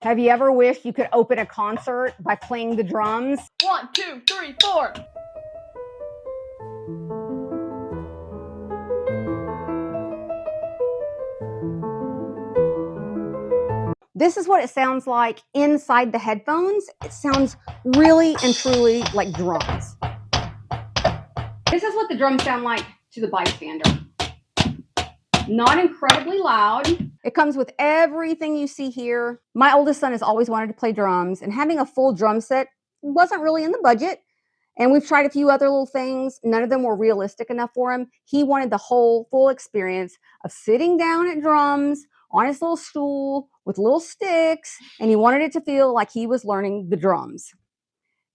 Have you ever wished you could open a concert by playing the drums? 1, 2, 3, 4. This is what it sounds like inside the headphones. It sounds really and truly like drums. This is what the drums sound like to the bystander. Not incredibly loud. It comes with everything you see here. My oldest son has always wanted to play drums, and having a full drum set wasn't really in the budget. And we've tried a few other little things. None of them were realistic enough for him. He wanted the whole full experience of sitting down at drums on his little stool with little sticks, and he wanted it to feel like he was learning the drums.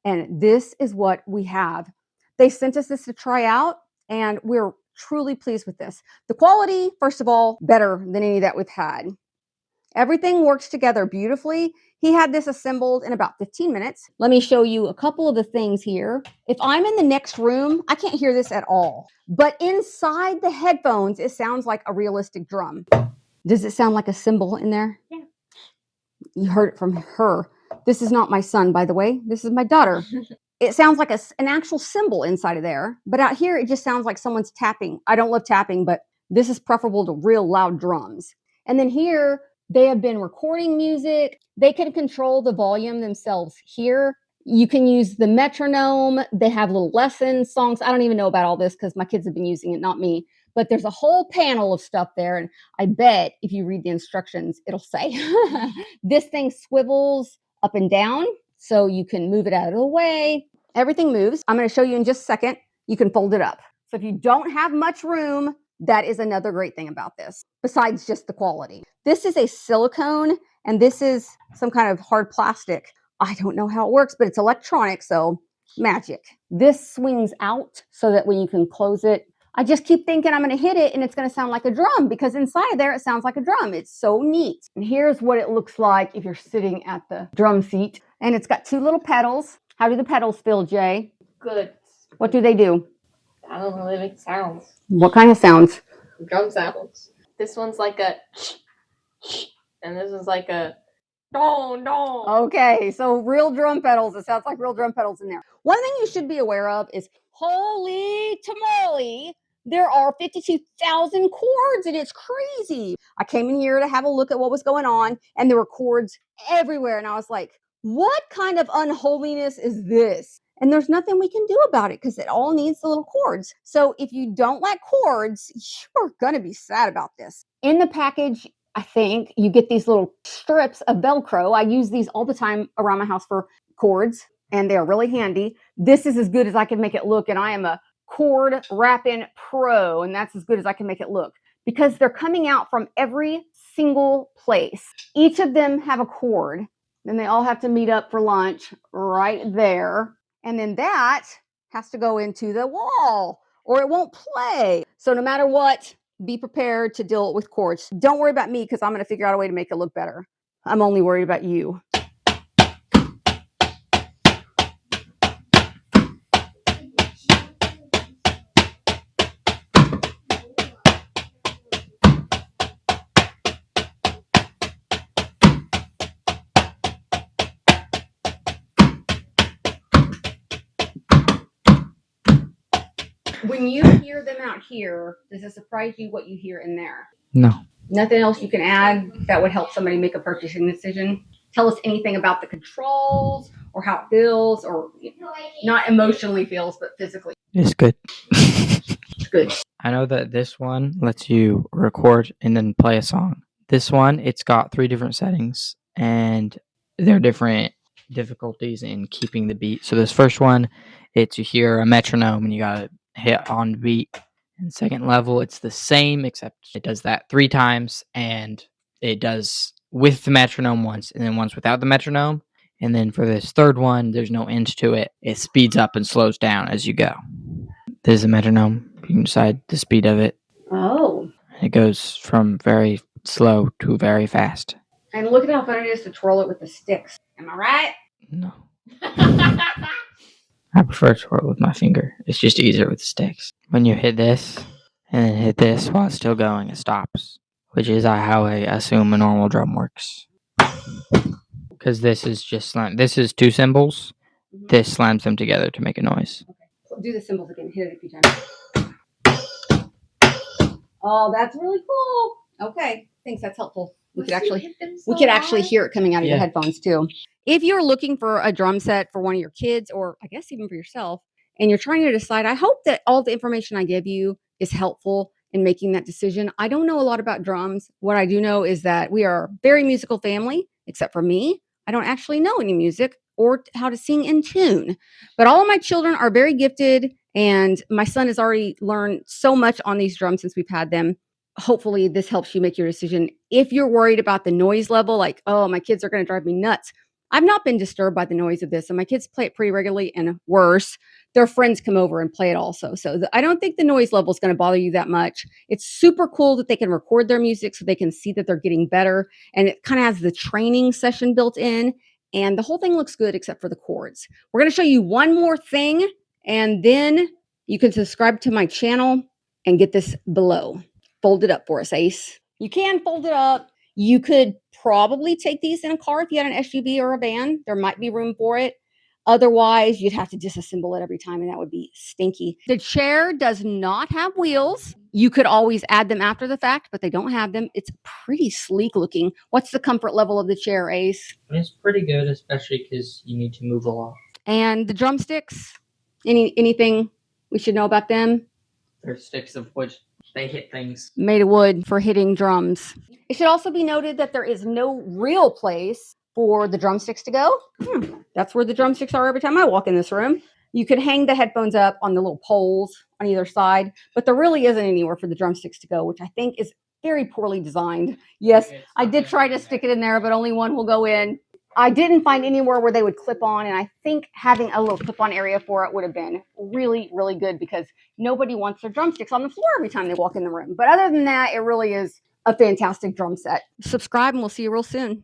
And this is what we have. They sent us this to try out, and we're truly pleased with this. The quality, first of all, better than any that we've had. Everything works together beautifully. He had this assembled in about 15 minutes. Let me show you a couple of the things here. If I'm in the next room, I can't hear this at all. But inside the headphones, it sounds like a realistic drum. Does it sound like a cymbal in there? Yeah. You heard it from her. This is not my son, by the way. This is my daughter. It sounds like an actual cymbal inside of there. But out here, it just sounds like someone's tapping. I don't love tapping, but this is preferable to real loud drums. And then here, they have been recording music. They can control the volume themselves here. You can use the metronome. They have little lessons, songs. I don't even know about all this because my kids have been using it, not me. But there's a whole panel of stuff there. And I bet if you read the instructions, it'll say this thing swivels up and down so you can move it out of the way. Everything moves. I'm going to show you in just a second. You can fold it up. So if you don't have much room, that is another great thing about this, besides just the quality. This is a silicone, and this is some kind of hard plastic. I don't know how it works, but it's electronic, so magic. This swings out so that when you can close it, I just keep thinking I'm going to hit it and it's going to sound like a drum, because inside there it sounds like a drum. It's so neat. And here's what it looks like if you're sitting at the drum seat. And it's got two little pedals. How do the pedals feel, Jay? Good. What do they do? I don't know, they make sounds. What kind of sounds? Drum sounds. This one's like a and this is like a don. Okay, so real drum pedals. It sounds like real drum pedals in there. One thing you should be aware of is, holy tamale, there are 52,000 chords, and it's crazy. I came in here to have a look at what was going on, and there were chords everywhere. And I was like, what kind of unholiness is this? And there's nothing we can do about it because it all needs the little chords. So if you don't like chords, you're going to be sad about this. In the package, I think you get these little strips of Velcro. I use these all the time around my house for chords, and they're really handy. This is as good as I can make it look, and I am a cord wrapping pro, and that's as good as I can make it look, because they're coming out from every single place. Each of them have a cord, and they all have to meet up for lunch right there. And then that has to go into the wall or it won't play. So no matter what, be prepared to deal with chords. Don't worry about me because I'm going to figure out a way to make it look better. I'm only worried about you. When you hear them out here, does it surprise you what you hear in there? No. Nothing else you can add that would help somebody make a purchasing decision? Tell us anything about the controls or how it feels, or not emotionally feels, but physically. It's good. It's good. I know that this one lets you record and then play a song. This one, it's got 3 different settings, and there are different difficulties in keeping the beat. So this first one, it's you hear a metronome and you got to hit on beat. And second level, it's the same, except it does that 3 times, and it does with the metronome once and then once without the metronome. And then for this third one, there's no end to it. It speeds up and slows down as you go. There's a metronome. You can decide the speed of it. Oh. It goes from very slow to very fast. And look at how fun it is to twirl it with the sticks. Am I right? No. I prefer to twirl with my finger. It's just easier with the sticks. When you hit this and then hit this while it's still going, it stops, which is how I assume a normal drum works. because this is just slam. This is two cymbals. Mhm. This slams them together to make a noise. Okay. Do the cymbals again. Hit it a few times. Oh, that's really cool. Okay. Thanks. That's helpful. We could actually hear it coming out of your Yeah. headphones too. If you're looking for a drum set for one of your kids, or I guess even for yourself, and you're trying to decide, I hope that all the information I give you is helpful in making that decision. I don't know a lot about drums. What I do know is that we are a very musical family, except for me. I don't actually know any music or how to sing in tune, but all of my children are very gifted, and my son has already learned so much on these drums since we've had them. Hopefully this helps you make your decision. If you're worried about the noise level, like, oh, my kids are going to drive me nuts. I've not been disturbed by the noise of this, and my kids play it pretty regularly, and worse, their friends come over and play it also. So I don't think the noise level is going to bother you that much. It's super cool that they can record their music so they can see that they're getting better, and it kind of has the training session built in, and the whole thing looks good except for the chords. We're going to show you one more thing, and then you can subscribe to my channel and get this below. Fold it up for us, Ace. You can fold it up. You could probably take these in a car if you had an SUV or a van. There might be room for it. Otherwise, you'd have to disassemble it every time, and that would be stinky. The chair does not have wheels. You could always add them after the fact, but they don't have them. It's pretty sleek looking. What's the comfort level of the chair, Ace? It's pretty good, especially because you need to move a lot. And the drumsticks? Anything we should know about them? They're sticks of wood. They hit things. Made of wood for hitting drums. It should also be noted that there is no real place for the drumsticks to go. That's where the drumsticks are every time I walk in this room. You could hang the headphones up on the little poles on either side, but there really isn't anywhere for the drumsticks to go, which I think is very poorly designed. Yes, I did try to stick it in there, but only one will go in. I didn't find anywhere where they would clip on, and I think having a little clip-on area for it would have been really, really good, because nobody wants their drumsticks on the floor every time they walk in the room. But other than that, it really is a fantastic drum set. Subscribe, and we'll see you real soon.